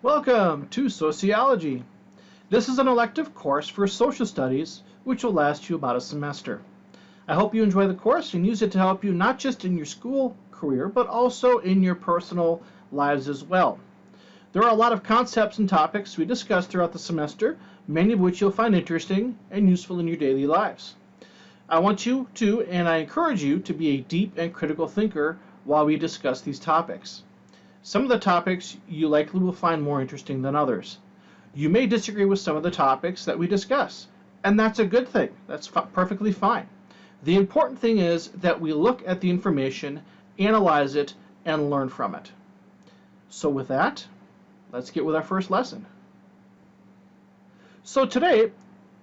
Welcome to Sociology. This is an elective course for social studies which will last you about a semester. I hope you enjoy the course and use it to help you not just in your school career but also in your personal lives as well. There are a lot of concepts and topics we discuss throughout the semester, many of which you'll find interesting and useful in your daily lives. I want you to, and I encourage you to be a deep and critical thinker while we discuss these topics. Some of the topics you likely will find more interesting than others. You may disagree with some of the topics that we discuss, and that's a good thing. That's perfectly fine. The important thing is that we look at the information, analyze it, and learn from it. So with that, let's get with our first lesson. So today,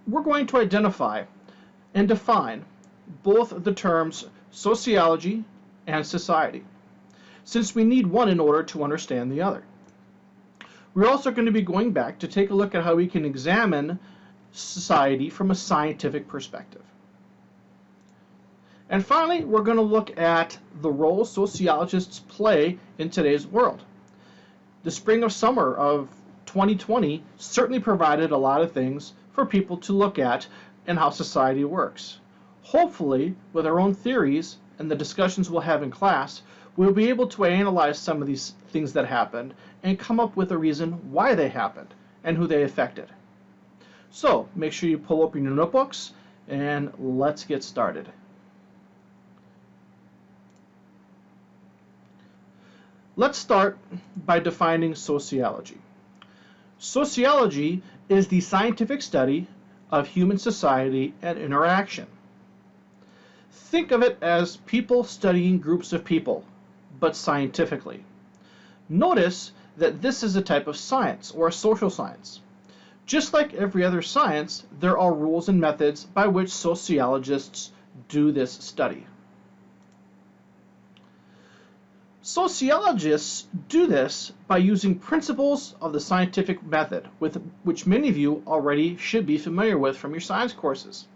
we're going to identify and define both the terms sociology and society, since we need one in order to understand the other. We're also going to be going back to take a look at how we can examine society from a scientific perspective. And finally, we're going to look at the role sociologists play in today's world. The spring of summer of 2020 certainly provided a lot of things for people to look at and how society works. Hopefully, with our own theories and the discussions we'll have in class, we'll be able to analyze some of these things that happened and come up with a reason why they happened and who they affected. So make sure you pull open your notebooks and let's get started. Let's start by defining sociology. Sociology is the scientific study of human society and interaction. Think of it as people studying groups of people, but scientifically. Notice that this is a type of science, or a social science. Just like every other science, there are rules and methods by which sociologists do this study. Sociologists do this by using principles of the scientific method, with which many of you already should be familiar with from your science courses.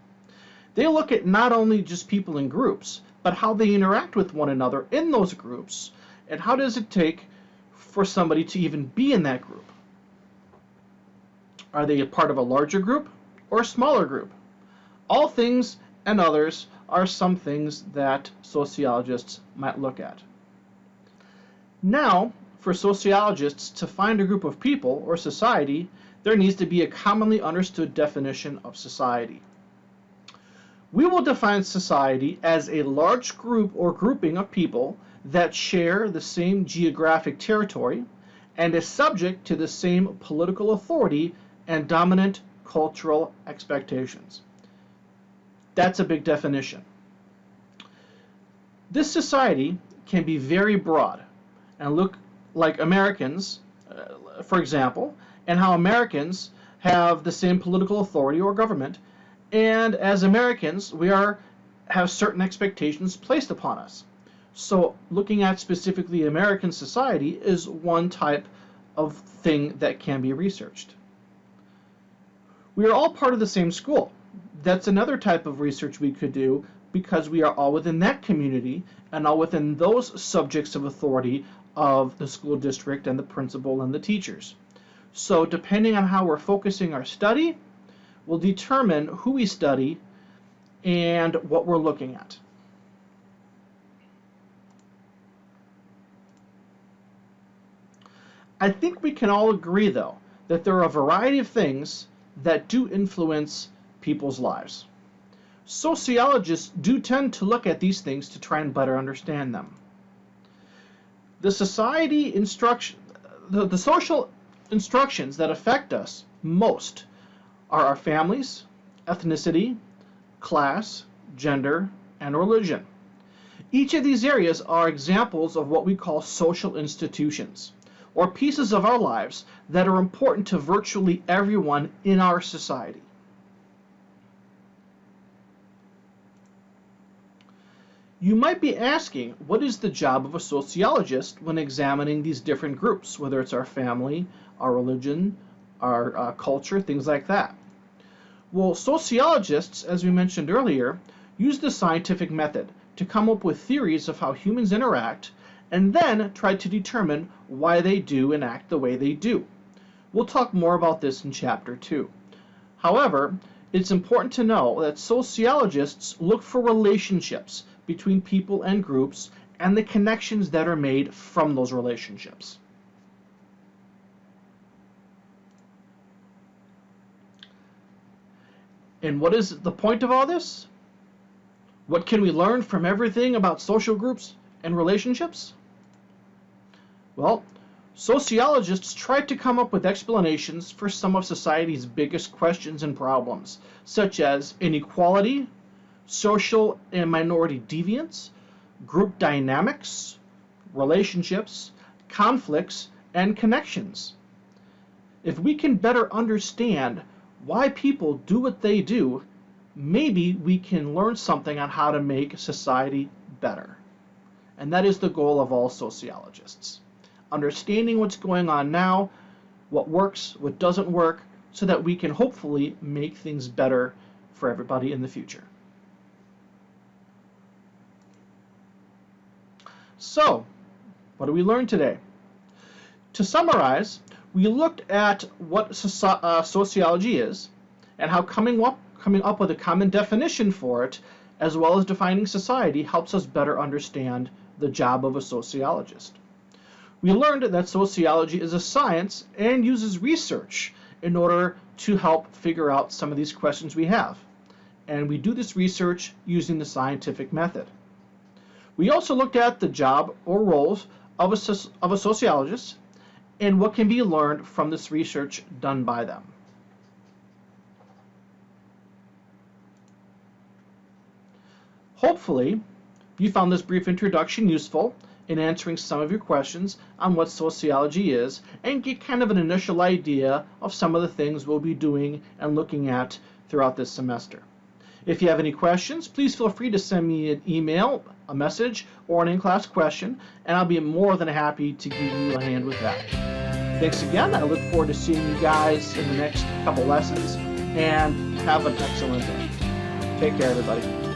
They look at not only just people in groups, but how they interact with one another in those groups, and how does it take for somebody to even be in that group. Are they a part of a larger group or a smaller group? All things and others are some things that sociologists might look at. Now, for sociologists to find a group of people or society, there needs to be a commonly understood definition of society. We will define society as a large group or grouping of people that share the same geographic territory and is subject to the same political authority and dominant cultural expectations. That's a big definition. This society can be very broad and look like Americans, for example, and how Americans have the same political authority or government, and as Americans, we have certain expectations placed upon us. So looking at specifically American society is one type of thing that can be researched. We are all part of the same school. That's another type of research we could do, because we are all within that community and all within those subjects of authority of the school district and the principal and the teachers. So depending on how we're focusing our study, will determine who we study and what we're looking at. I think we can all agree, though, that there are a variety of things that do influence people's lives. Sociologists do tend to look at these things to try and better understand them. The social instructions that affect us most are our families, ethnicity, class, gender, and religion. Each of these areas are examples of what we call social institutions, or pieces of our lives that are important to virtually everyone in our society. You might be asking, what is the job of a sociologist when examining these different groups, whether it's our family, our religion, our culture, things like that? Well, sociologists, as we mentioned earlier, use the scientific method to come up with theories of how humans interact and then try to determine why they do and act the way they do. We'll talk more about this in Chapter 2. However, it's important to know that sociologists look for relationships between people and groups and the connections that are made from those relationships. And what is the point of all this? What can we learn from everything about social groups and relationships? Well, sociologists tried to come up with explanations for some of society's biggest questions and problems, such as inequality, social and minority deviance, group dynamics, relationships, conflicts, and connections. If we can better understand why people do what they do, maybe we can learn something on how to make society better. And that is the goal of all sociologists. Understanding what's going on now, what works, what doesn't work, so that we can hopefully make things better for everybody in the future. So, what did we learn today? To summarize, we looked at what sociology is and how coming up with a common definition for it, as well as defining society, helps us better understand the job of a sociologist. We learned that sociology is a science and uses research in order to help figure out some of these questions we have. And we do this research using the scientific method. We also looked at the job or roles of a sociologist and what can be learned from this research done by them. Hopefully, you found this brief introduction useful in answering some of your questions on what sociology is and get kind of an initial idea of some of the things we'll be doing and looking at throughout this semester. If you have any questions, please feel free to send me an email, a message, or an in-class question, and I'll be more than happy to give you a hand with that. Thanks again. I look forward to seeing you guys in the next couple lessons, and have an excellent day. Take care, everybody.